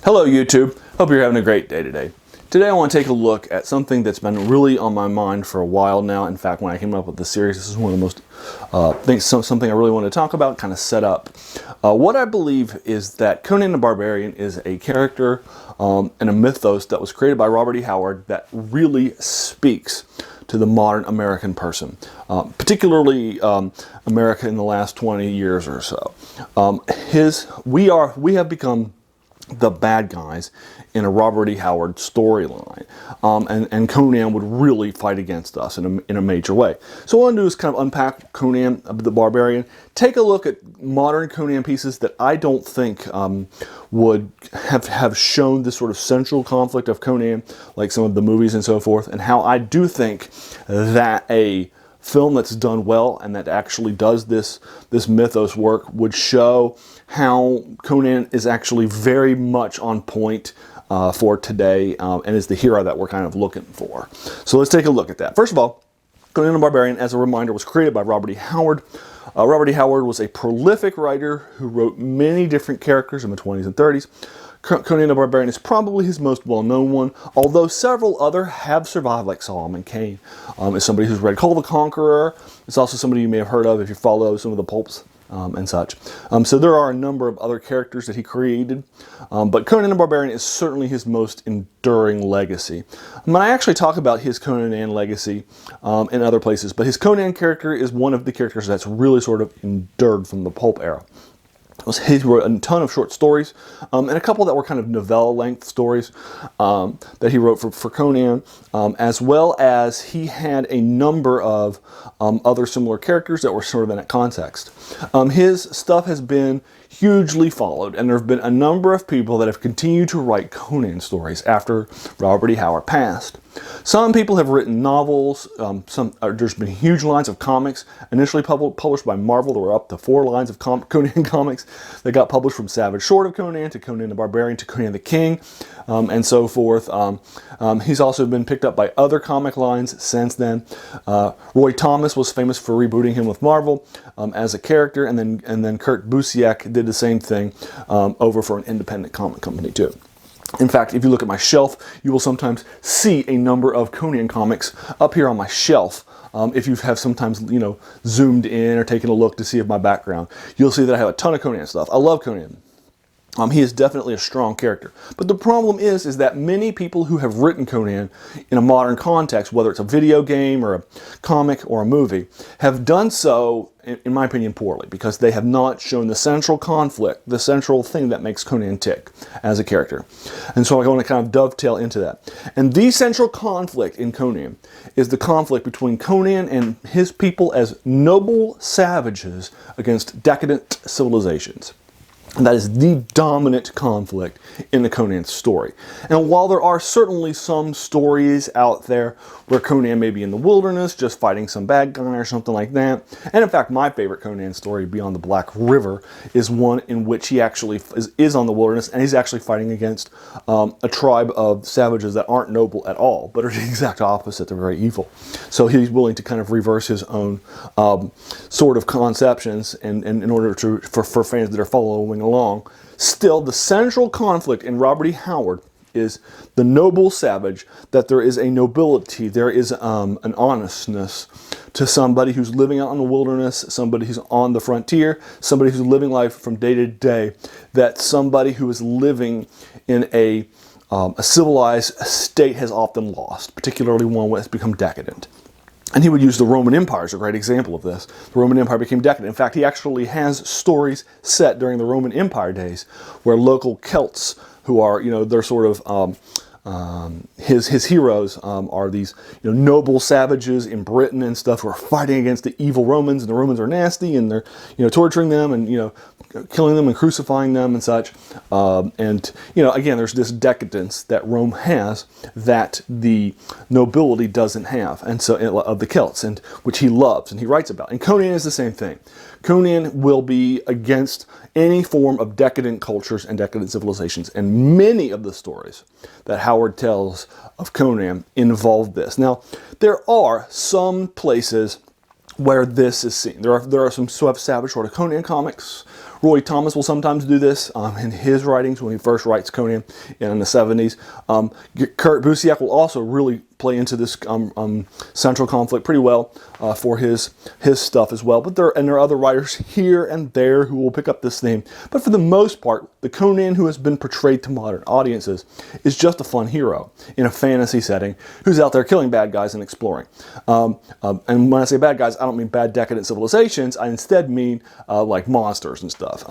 Hello YouTube, hope you're having a great day today. Today I want to take a look at something that's been really on my mind for a while now. In fact, when I came up with this series, this is one of the most, something I really want to talk about, kind of set up. What I believe is that Conan the Barbarian is a character and a mythos that was created by Robert E. Howard that really speaks to the modern American person, particularly America in the last 20 years or so. We have become the bad guys in a Robert E. Howard storyline, and Conan would really fight against us in a major way. So what I want to do is kind of unpack Conan the Barbarian, take a look at modern Conan pieces that I don't think would have shown this sort of central conflict of Conan, like some of the movies and so forth, and how I do think that a film that's done well and that actually does this mythos work would show how Conan is actually very much on point for today and is the hero that we're kind of looking for. So let's take a look at that. First of all, Conan the Barbarian, as a reminder, was created by Robert E. Howard. Robert E. Howard was a prolific writer who wrote many different characters in the 20s and 30s. Conan the Barbarian is probably his most well-known one, although several other have survived, like Solomon Kane is somebody who's read Call the Conqueror. It's also somebody you may have heard of if you follow some of the pulps and such. So there are a number of other characters that he created, but Conan the Barbarian is certainly his most enduring legacy. I actually talk about his Conan legacy in other places, but his Conan character is one of the characters that's really sort of endured from the pulp era. He wrote a ton of short stories, and a couple that were kind of novella-length stories that he wrote for Conan, as well as he had a number of other similar characters that were sort of in that context. His stuff has been hugely followed, and there have been a number of people that have continued to write Conan stories after Robert E. Howard passed. Some people have written novels. There's been huge lines of comics initially published by Marvel. There were up to 4 lines of Conan comics that got published, from Savage Sword of Conan to Conan the Barbarian to Conan the King, and so forth. He's also been picked up by other comic lines since then. Roy Thomas was famous for rebooting him with Marvel as a character, and then Kurt Busiek did the same thing over for an independent comic company too. In fact, if you look at my shelf, you will sometimes see a number of Conan comics up here on my shelf. If you have sometimes, zoomed in or taken a look to see of my background, you'll see that I have a ton of Conan stuff. I love Conan. He is definitely a strong character. But the problem is that many people who have written Conan in a modern context, whether it's a video game or a comic or a movie, have done so, in my opinion, poorly, because they have not shown the central conflict, the central thing that makes Conan tick as a character. And so I want to kind of dovetail into that. And the central conflict in Conan is the conflict between Conan and his people as noble savages against decadent civilizations. And that is the dominant conflict in the Conan story. And while there are certainly some stories out there where Conan may be in the wilderness, just fighting some bad guy or something like that, and in fact my favorite Conan story, Beyond the Black River, is one in which he actually is on the wilderness, and he's actually fighting against a tribe of savages that aren't noble at all, but are the exact opposite. They're very evil. So he's willing to kind of reverse his own sort of conceptions and in order for fans that are following along. Still, the central conflict in Robert E. Howard is the noble savage, that there is a nobility, there is an honestness to somebody who's living out in the wilderness, somebody who's on the frontier, somebody who's living life from day to day, that somebody who is living in a civilized state has often lost, particularly one that's become decadent. And he would use the Roman Empire as a great example of this. The Roman Empire became decadent. In fact, he actually has stories set during the Roman Empire days where local Celts, who are, they're sort of his heroes, are these noble savages in Britain and stuff who are fighting against the evil Romans, and the Romans are nasty, and they're torturing them and killing them and crucifying them and such. And again, there's this decadence that Rome has that the nobility doesn't have, and so of the Celts, and which he loves and he writes about. And Conan is the same thing. Conan will be against any form of decadent cultures and decadent civilizations, and many of the stories that Howard tells of Conan involve this. Now, there are some places where this is seen. There are some Savage Sword of Conan comics Roy Thomas will sometimes do this in his writings when he first writes Conan in the 70s. Kurt Busiek will also really play into this central conflict pretty well for his stuff as well. But there are other writers here and there who will pick up this theme. But for the most part, the Conan who has been portrayed to modern audiences is just a fun hero in a fantasy setting who's out there killing bad guys and exploring. And when I say bad guys, I don't mean bad decadent civilizations. I instead mean like monsters and stuff.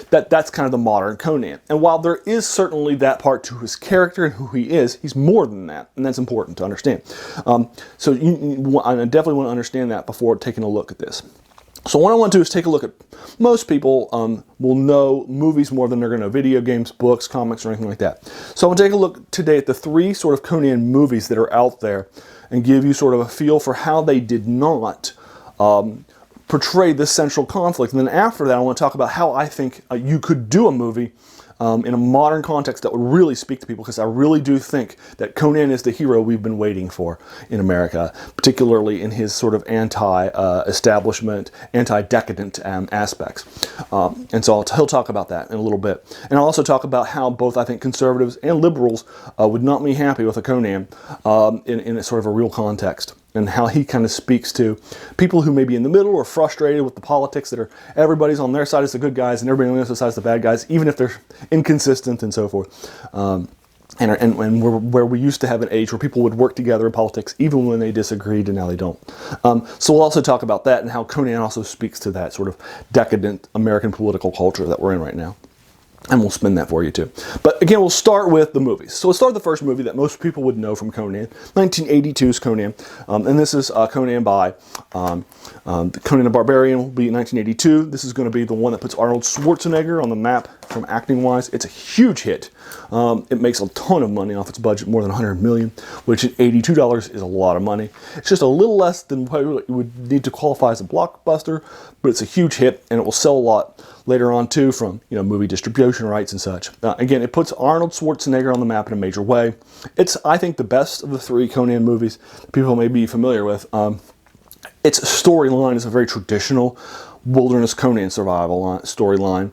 That's kind of the modern Conan. And while there is certainly that part to his character and who he is, he's more than that, and that's important to understand. So I definitely want to understand that before taking a look at this. So what I want to do is take a look at, most people will know movies more than they're going to know video games, books, comics, or anything like that. So I want to take a look today at the 3 sort of Conan movies that are out there and give you sort of a feel for how they did not portray this central conflict. And then after that, I want to talk about how I think you could do a movie in a modern context that would really speak to people, because I really do think that Conan is the hero we've been waiting for in America, particularly in his sort of anti-establishment, anti-decadent aspects. And so he'll talk about that in a little bit. And I'll also talk about how both, I think, conservatives and liberals would not be happy with a Conan in a sort of a real context, and how he kind of speaks to people who may be in the middle or frustrated with the politics that are, everybody's on their side as the good guys and everybody on the other side is the bad guys, even if they're inconsistent and so forth. And where we used to have an age where people would work together in politics even when they disagreed, and now they don't. So we'll also talk about that and how Conan also speaks to that sort of decadent American political culture that we're in right now. And we'll spin that for you too. But again, we'll start with the movies. So let's start with the first movie that most people would know from Conan, 1982's Conan. And this is Conan by Conan the Barbarian will be 1982. This is going to be the one that puts Arnold Schwarzenegger on the map from acting-wise. It's a huge hit. It makes a ton of money off its budget, more than $100 million, which at $82 is a lot of money. It's just a little less than what you would need to qualify as a blockbuster, but it's a huge hit, and it will sell a lot later on too, from movie distribution rights and such. Again, it puts Arnold Schwarzenegger on the map in a major way. It's, I think, the best of the 3 Conan movies that people may be familiar with. Its storyline is a very traditional wilderness Conan survival storyline.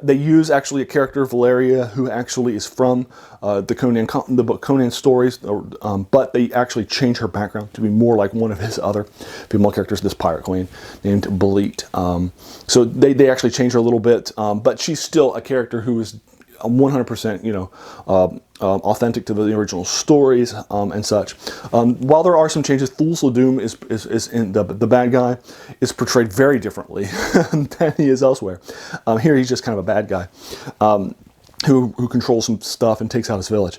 They use actually a character, Valeria, who actually is from the book Conan stories, but they actually change her background to be more like one of his other female characters, this pirate queen named Belit. So they actually change her a little bit, but she's still a character who is 100% authentic to the original stories and such. While there are some changes, Thulsa Doom is in the bad guy is portrayed very differently than he is elsewhere. Here he's just kind of a bad guy who controls some stuff and takes out his village.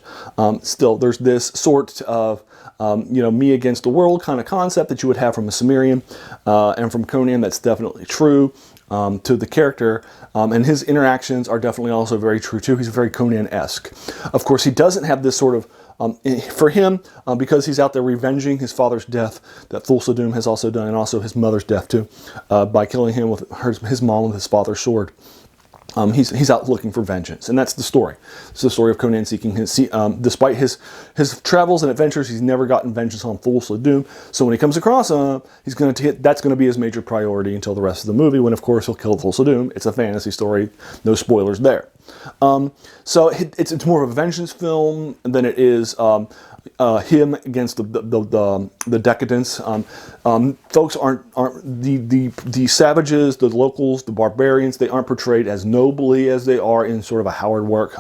Still, there's this sort of me against the world kind of concept that you would have from a Sumerian and from Conan. That's definitely true to the character, and his interactions are definitely also very true too. He's very Conan-esque. Of course, he doesn't have this sort of, for him, because he's out there revenging his father's death, that Thulsa Doom has also done, and also his mother's death too, by killing him with his mom with his father's sword. He's out looking for vengeance, and that's the story. It's the story of Conan seeking despite his travels and adventures, he's never gotten vengeance on Thulsa Doom. So when he comes across him, that's going to be his major priority until the rest of the movie, when of course he'll kill Thulsa Doom. It's a fantasy story, no spoilers there. So it's more of a vengeance film than it is him against the decadence. Folks aren't the savages, the locals, the barbarians. They aren't portrayed as nobly as they are in sort of a Howard work.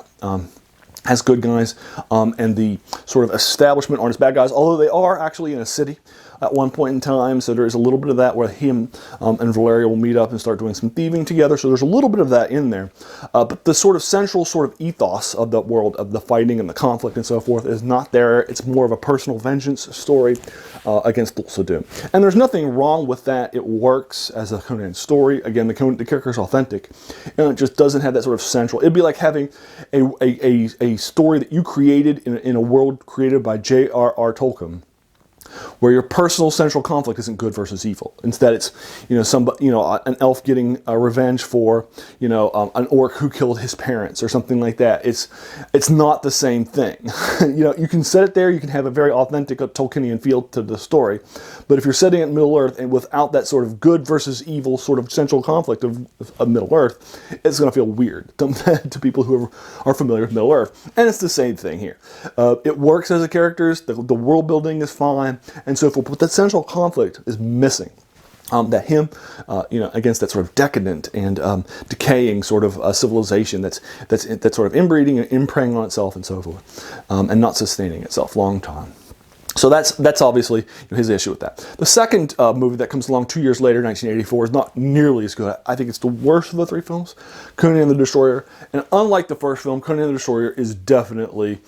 As good guys, and the sort of establishment aren't as bad guys, although they are actually in a city at one point in time, so there is a little bit of that where him and Valeria will meet up and start doing some thieving together, so there's a little bit of that in there. But the sort of central sort of ethos of the world, of the fighting and the conflict and so forth, is not there. It's more of a personal vengeance story against Thulsa Doom. And there's nothing wrong with that. It works as a Conan story. Again, the character is authentic, and it just doesn't have that sort of central. It'd be like having a story that you created in a world created by J.R.R. Tolkien, where your personal central conflict isn't good versus evil. Instead, it's, an elf getting revenge for, an orc who killed his parents or something like that. It's not the same thing. You can set it there. You can have a very authentic Tolkienian feel to the story, but if you're setting it in Middle Earth and without that sort of good versus evil sort of central conflict of Middle Earth, it's going to feel weird to people who are familiar with Middle Earth. And it's the same thing here. It works as a characters. The world building is fine, and so forth. But the central conflict is missing. That him, against that sort of decadent and decaying sort of civilization that's sort of inbreeding and impreying on itself and so forth, and not sustaining itself long time. So that's obviously his issue with that. The second movie that comes along 2 years later, 1984, is not nearly as good. I think it's the worst of the three films, Conan the Destroyer. And unlike the first film, Conan the Destroyer is definitely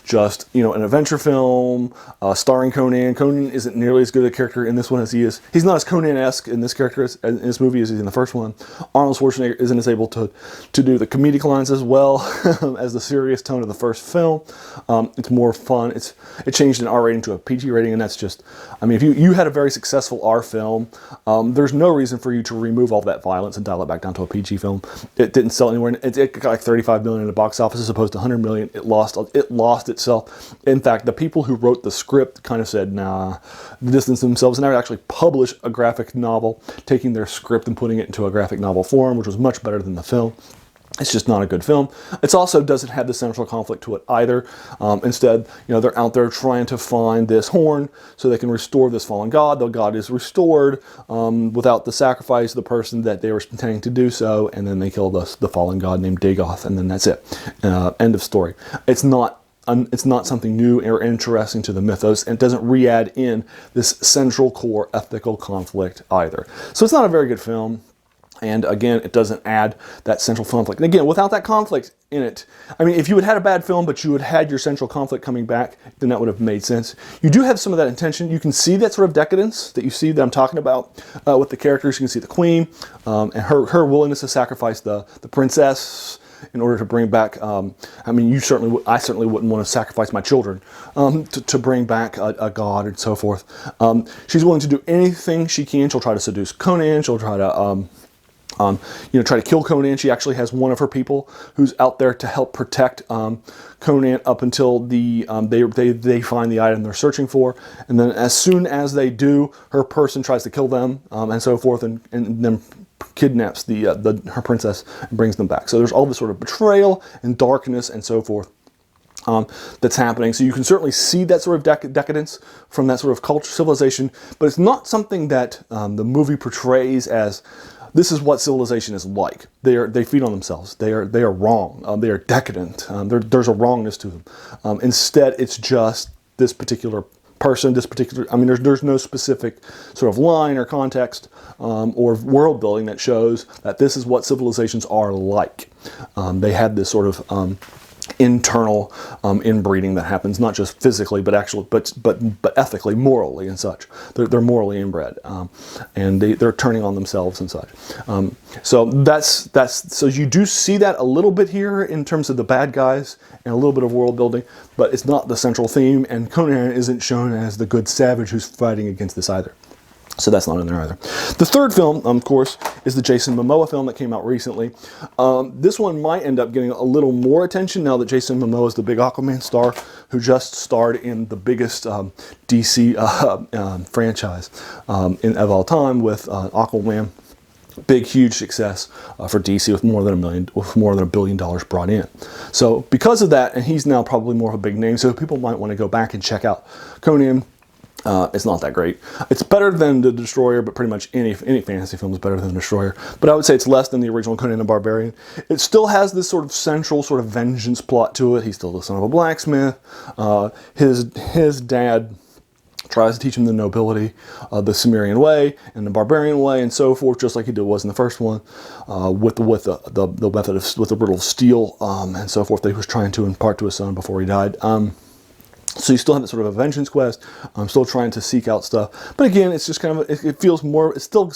just, an adventure film starring Conan. Conan isn't nearly as good a character in this one as he is. He's not as Conan-esque in this character as in this movie as he's in the first one. Arnold Schwarzenegger isn't as able to do the comedic lines as well as the serious tone of the first film. It's more fun. It changed an R rating to a PG rating, and that's just, if you had a very successful R film, there's no reason for you to remove all that violence and dial it back down to a PG film. It didn't sell anywhere. It got like 35 million in the box office as opposed to 100 million. It lost itself. In fact, the people who wrote the script kind of said, nah, distanced themselves, and they would actually publish a graphic novel, taking their script and putting it into a graphic novel form, which was much better than the film. It's just not a good film. It also doesn't have the central conflict to it either. Instead, they're out there trying to find this horn so they can restore this fallen god. The god is restored without the sacrifice of the person that they were intending to do so, and then they kill the fallen god named Dagoth, and then that's it. End of story. It's not something new or interesting to the mythos, and it doesn't re-add in this central core ethical conflict either. So it's not a very good film. And again, it doesn't add that central conflict. And again, without that conflict in it, if you had had a bad film, but you had your central conflict coming back, then that would have made sense. You do have some of that intention. You can see that sort of decadence that you see that I'm talking about with the characters. You can see the queen and her willingness to sacrifice the princess in order to bring back, I certainly wouldn't want to sacrifice my children to bring back a god and so forth. She's willing to do anything she can. She'll try to seduce Conan. She'll try to try to kill Conan. She actually has one of her people who's out there to help protect Conan up until they find the item they're searching for. And then as soon as they do, her person tries to kill them and so forth, and then kidnaps her princess and brings them back. So there's all this sort of betrayal and darkness and so forth that's happening. So you can certainly see that sort of decadence from that sort of culture, civilization, but it's not something that the movie portrays as this is what civilization is like. They feed on themselves. They are wrong. They are decadent. There's a wrongness to them. Instead, it's just this particular person, there's no specific sort of line or context or world building that shows that this is what civilizations are like. They had this sort of internal inbreeding that happens not just physically but ethically, morally and such. They're morally inbred, and they're turning on themselves and such. So you do see that a little bit here in terms of the bad guys and a little bit of world building, but it's not the central theme, and Conan isn't shown as the good savage who's fighting against this either. So that's not in there either. The third film, of course, is the Jason Momoa film that came out recently. This one might end up getting a little more attention now that Jason Momoa is the big Aquaman star who just starred in the biggest DC franchise of all time with Aquaman. Big, huge success for DC with more than $1 billion brought in. So because of that, and he's now probably more of a big name, so people might want to go back and check out Conan. It's not that great. It's better than The Destroyer, but pretty much any fantasy film is better than The Destroyer. But I would say it's less than the original Conan the Barbarian. It still has this sort of central sort of vengeance plot to it. He's still the son of a blacksmith. His dad tries to teach him the nobility, the Cimmerian way and the barbarian way and so forth, just like he was in the first one, with the method with the brittle steel and so forth that he was trying to impart to his son before he died. So you still have that sort of a vengeance quest. I'm still trying to seek out stuff, but again, it's just kind of it feels more. It's still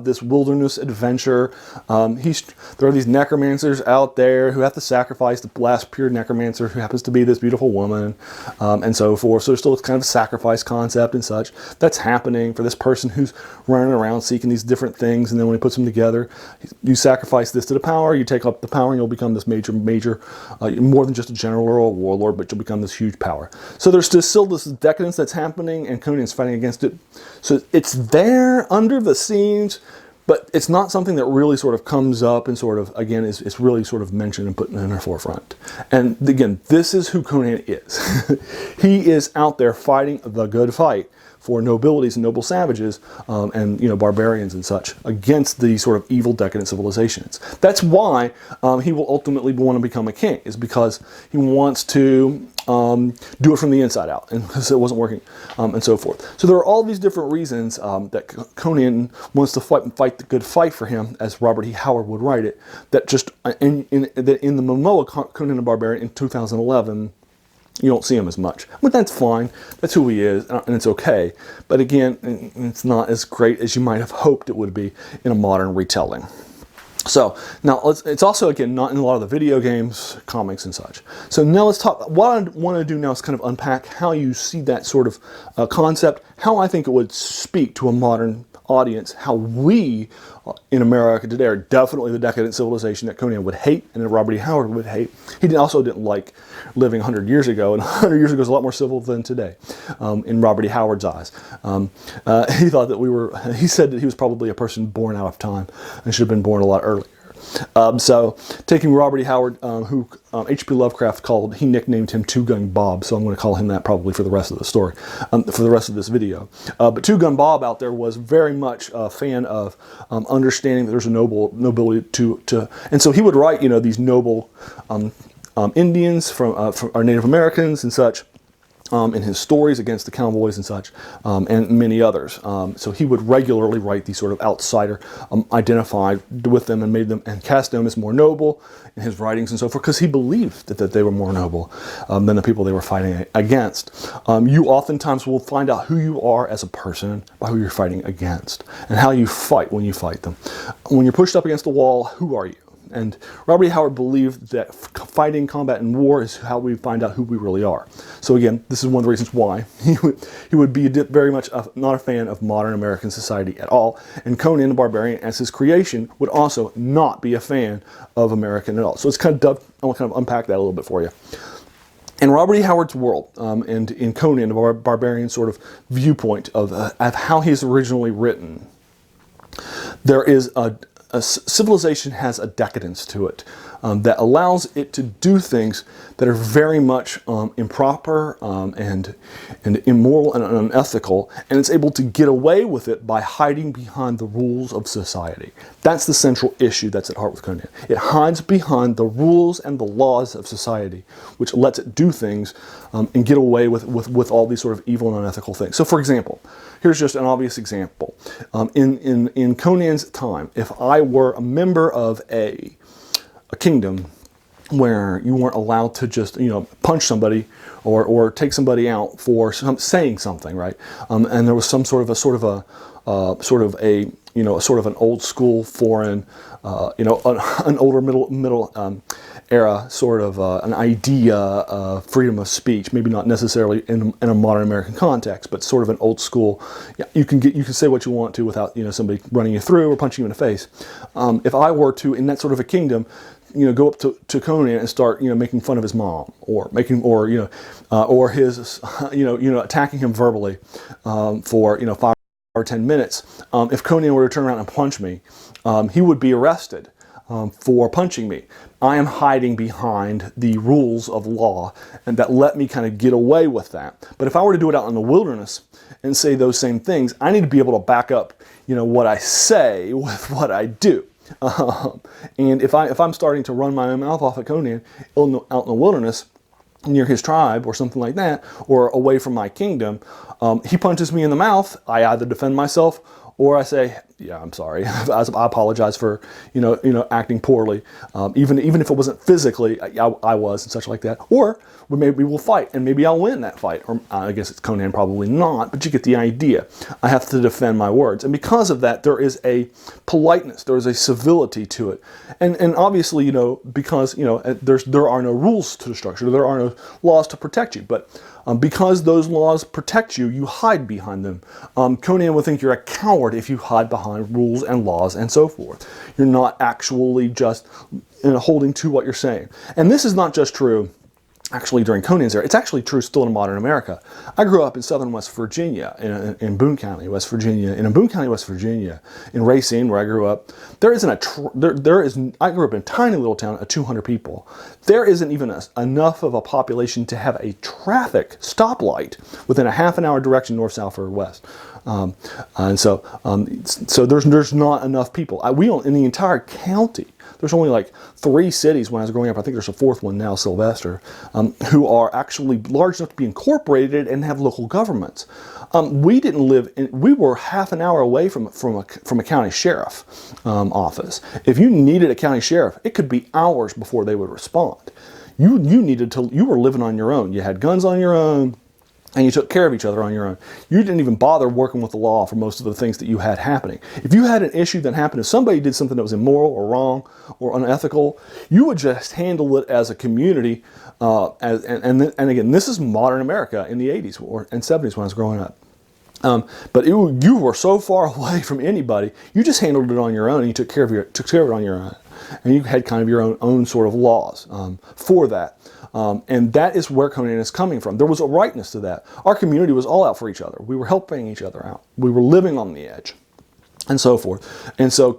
this wilderness adventure. There are these necromancers out there who have to sacrifice the last pure necromancer, who happens to be this beautiful woman, and so forth. So there's still kind of a sacrifice concept and such that's happening for this person who's running around seeking these different things, and then when he puts them together, you sacrifice this to the power, you take up the power, and you'll become this major, more than just a general or a warlord, but you'll become this huge power. So there's still this decadence that's happening, and Conan's fighting against it. So it's there under the scenes, but it's not something that really sort of comes up and sort of, again, is really sort of mentioned and put in the forefront. And again, this is who Conan is. He is out there fighting the good fight for nobilities and noble savages, and barbarians and such, against the sort of evil, decadent civilizations. That's why he will ultimately want to become a king, is because he wants to do it from the inside out, and because it wasn't working, and so forth. So there are all these different reasons that Conan wants to fight the good fight for him, as Robert E. Howard would write it. That just in the Momoa Conan the Barbarian in 2011. You don't see him as much, but that's fine. That's who he is, and it's okay. But again, it's not as great as you might have hoped it would be in a modern retelling. So now it's also, again, not in a lot of the video games, comics, and such. So now let's talk. What I want to do now is kind of unpack how you see that sort of concept, how I think it would speak to a modern audience, how we in America today are definitely the decadent civilization that Conan would hate and that Robert E. Howard would hate. He also didn't like living 100 years ago, and 100 years ago is a lot more civil than today, in Robert E. Howard's eyes. He thought that he said that he was probably a person born out of time and should have been born a lot earlier. So taking Robert E. Howard, who H.P. Lovecraft he nicknamed him Two Gun Bob, so I'm going to call him that probably for the rest of the story, for the rest of this video. But Two Gun Bob out there was very much a fan of understanding that there's a nobility to, and so he would write, these noble Indians from our Native Americans and such, in his stories against the cowboys and such, and many others. So he would regularly write these sort of outsider, identified with them and made them and cast them as more noble in his writings and so forth, because he believed that they were more noble than the people they were fighting against. You oftentimes will find out who you are as a person by who you're fighting against, and how you fight when you fight them. When you're pushed up against the wall, who are you? And Robert E. Howard believed that fighting, combat, and war is how we find out who we really are. So again, this is one of the reasons why he would be very much not a fan of modern American society at all. And Conan the Barbarian, as his creation, would also not be a fan of American at all. So it's I want to kind of unpack that a little bit for you. In Robert E. Howard's world, and in Conan the Barbarian sort of viewpoint of how he's originally written, there is a civilization has a decadence to it that allows it to do things that are very much improper and immoral and unethical, and it's able to get away with it by hiding behind the rules of society. That's the central issue that's at heart with Conan. It hides behind the rules and the laws of society, which lets it do things and get away with all these sort of evil and unethical things. So for example, here's just an obvious example. In Conan's time, if I were a member of a kingdom where you weren't allowed to just punch somebody or take somebody out for saying something, right? And there was some sort of an old school foreign, an older middle era sort of an idea of freedom of speech, maybe not necessarily in a modern American context, but sort of an old school. You can say what you want to without somebody running you through or punching you in the face. If I were to, in that sort of a kingdom, go up to Conan and start making fun of his mom or his attacking him verbally for 5 or 10 minutes, if Conan were to turn around and punch me, he would be arrested for punching me. I am hiding behind the rules of law, and that let me kind of get away with that. But if I were to do it out in the wilderness and say those same things, I need to be able to back up what I say with what I do. And if I'm starting to run my mouth off at Conan out in the wilderness near his tribe or something like that, or away from my kingdom, he punches me in the mouth, I either defend myself or I say, yeah, I'm sorry. I apologize for, acting poorly. Even if it wasn't physically, I was and such like that. Or maybe we'll fight, and maybe I'll win that fight. Or I guess it's Conan, probably not, but you get the idea. I have to defend my words. And because of that, there is a politeness, there is a civility to it. And obviously, because, there are no rules to the structure, there are no laws to protect you. But because those laws protect you, you hide behind them. Conan would think you're a coward if you hide behind rules and laws and so forth. You're not actually just holding to what you're saying. And this is not just true actually during Conan's era. It's actually true still in modern America. I grew up in southern West Virginia, in Boone County, West Virginia. In Boone County, West Virginia, in Racine, where I grew up, I grew up in a tiny little town of 200 people. There isn't even enough of a population to have a traffic stoplight within a half an hour direction north, south, or west. So there's not enough people. In the entire county, there's only like 3 cities when I was growing up. I think there's a 4th one now, Sylvester, who are actually large enough to be incorporated and have local governments. We were half an hour away from a county sheriff office. If you needed a county sheriff, it could be hours before they would respond. You were living on your own. You had guns on your own, and you took care of each other on your own. You didn't even bother working with the law for most of the things that you had happening. If you had an issue that happened, if somebody did something that was immoral or wrong or unethical, you would just handle it as a community. And again, this is modern America in the 80s and 70s when I was growing up. But you were so far away from anybody, you just handled it on your own, and you took care of it on your own. And you had kind of your own sort of laws for that. And that is where Conan is coming from. There was a rightness to that. Our community was all out for each other. We were helping each other out. We were living on the edge, and so forth. And so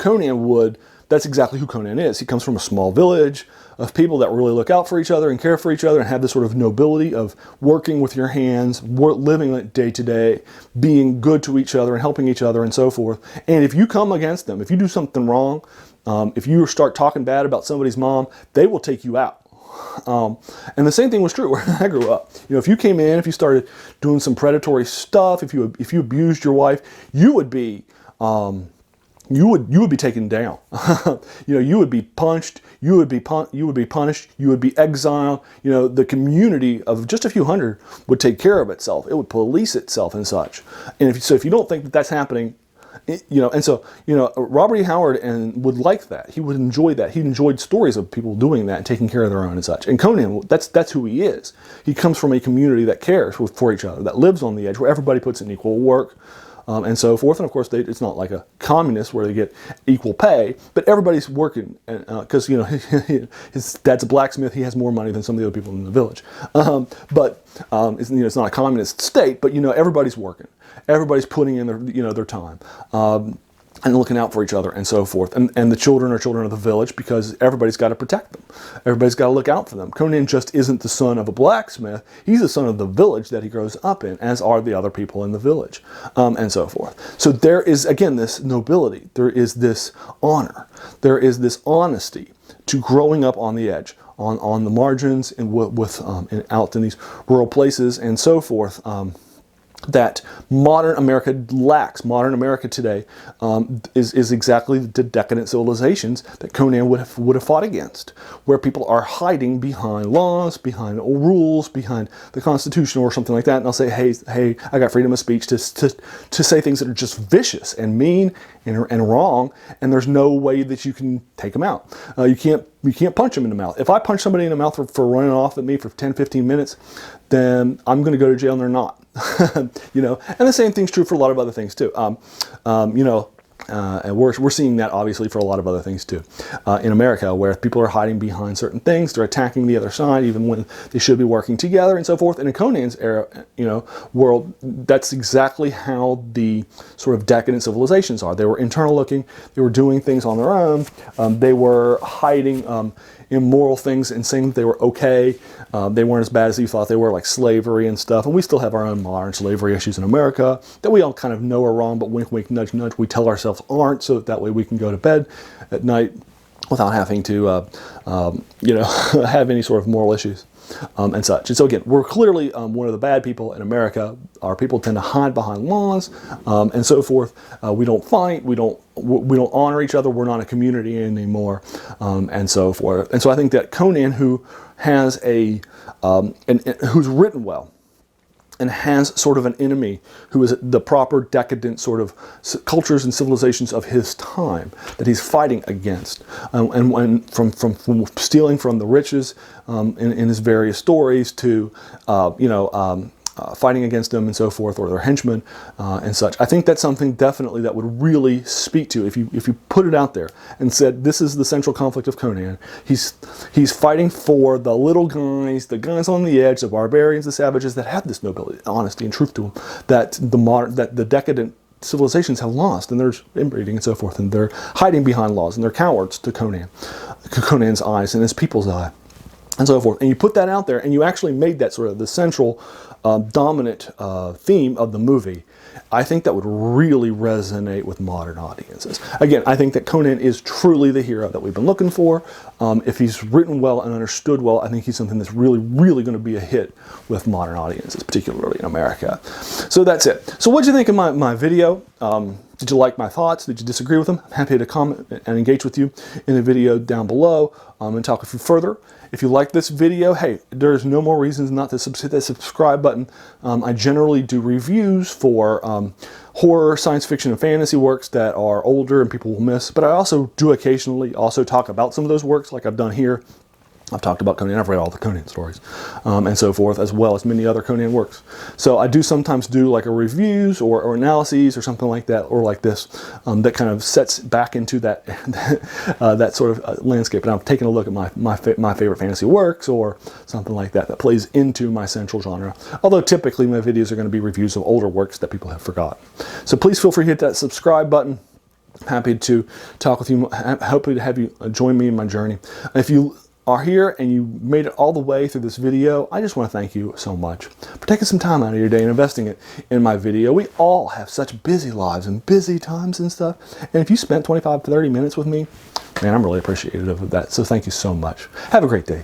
that's exactly who Conan is. He comes from a small village of people that really look out for each other and care for each other and have this sort of nobility of working with your hands, living day to day, being good to each other and helping each other and so forth. And if you come against them, if you do something wrong, if you start talking bad about somebody's mom, they will take you out. And the same thing was true where I grew up. If you came in, if you started doing some predatory stuff, if you abused your wife, you would be taken down. You would be punched. You would be punished. You would be exiled. The community of just a few hundred would take care of itself. It would police itself and such. And if you don't think that that's happening, Robert E. Howard would like that. He would enjoy that. He enjoyed stories of people doing that and taking care of their own and such. And Conan, that's who he is. He comes from a community that cares for each other, that lives on the edge, where everybody puts in equal work. And so forth. And of course, it's not like a communist where they get equal pay, but everybody's working because his dad's a blacksmith. He has more money than some of the other people in the village. It's not a communist state, but everybody's working. Everybody's putting in their time. And looking out for each other and so forth. And the children are children of the village because everybody's got to protect them. Everybody's got to look out for them. Conan just isn't the son of a blacksmith. He's the son of the village that he grows up in, as are the other people in the village, and so forth. So there is, again, this nobility. There is this honor. There is this honesty to growing up on the edge, on the margins, and out in these rural places and so forth. That modern America lacks. Modern America today is exactly the decadent civilizations that Conan would have fought against, where people are hiding behind laws, behind rules, behind the Constitution or something like that, and they'll say, "Hey, I got freedom of speech to say things that are just vicious and mean and wrong," and there's no way that you can take them out. You can't punch them in the mouth. If I punch somebody in the mouth for running off at me for 10, 15 minutes, then I'm going to go to jail and they're not. And the same thing's true for a lot of other things too. And we're seeing that obviously for a lot of other things too in America, where people are hiding behind certain things, they're attacking the other side even when they should be working together and so forth. And in Conan's era, world, that's exactly how the sort of decadent civilizations are. They were internal looking, they were doing things on their own, they were hiding immoral things and saying that they were okay. They weren't as bad as you thought they were, like slavery and stuff. And we still have our own modern slavery issues in America that we all kind of know are wrong, but wink, wink, nudge, nudge, we tell ourselves aren't, so that way we can go to bed at night without having to, you know, have any sort of moral issues and such. And so again, we're clearly one of the bad people in America. Our people tend to hide behind laws and so forth. We don't fight. We don't honor each other. We're not a community anymore, and so forth. And so I think that Conan, who has who's written well, and has sort of an enemy who is the proper decadent sort of cultures and civilizations of his time that he's fighting against, and from stealing from the riches in his various stories to fighting against them and so forth, or their henchmen and such. I think that's something definitely that would really speak to if you put it out there and said this is the central conflict of Conan. He's fighting for the little guys, the guys on the edge, the barbarians, the savages that have this nobility, honesty, and truth to them that the decadent civilizations have lost, and there's inbreeding and so forth, and they're hiding behind laws, and they're cowards to Conan's eyes and his people's eye, and so forth. And you put that out there, and you actually made that sort of the central dominant theme of the movie. I think that would really resonate with modern audiences. Again, I think that Conan is truly the hero that we've been looking for. If he's written well and understood well, I think he's something that's really, really going to be a hit with modern audiences, particularly in America. So that's it. So what did you think of my video? Did you like my thoughts? Did you disagree with them? I'm happy to comment and engage with you in the video down below and talk with you further. If you like this video, hey, there's no more reasons not to hit that subscribe button. I generally do reviews for horror, science fiction, and fantasy works that are older and people will miss, but I also do occasionally also talk about some of those works like I've done here. I've talked about Conan, I've read all the Conan stories and so forth, as well as many other Conan works. So I do sometimes do like a reviews or analyses or something like that, or like this, that kind of sets back into that that sort of landscape. And I've taken a look at my favorite fantasy works or something like that plays into my central genre. Although typically my videos are going to be reviews of older works that people have forgotten. So please feel free to hit that subscribe button. I'm happy to talk with you, happy to have you join me in my journey. If you are here and you made it all the way through this video, I just want to thank you so much for taking some time out of your day and investing it in my video. We all have such busy lives and busy times and stuff, and if you spent 25 to 30 minutes with me, man, I'm really appreciative of that. So thank you so much. Have a great day.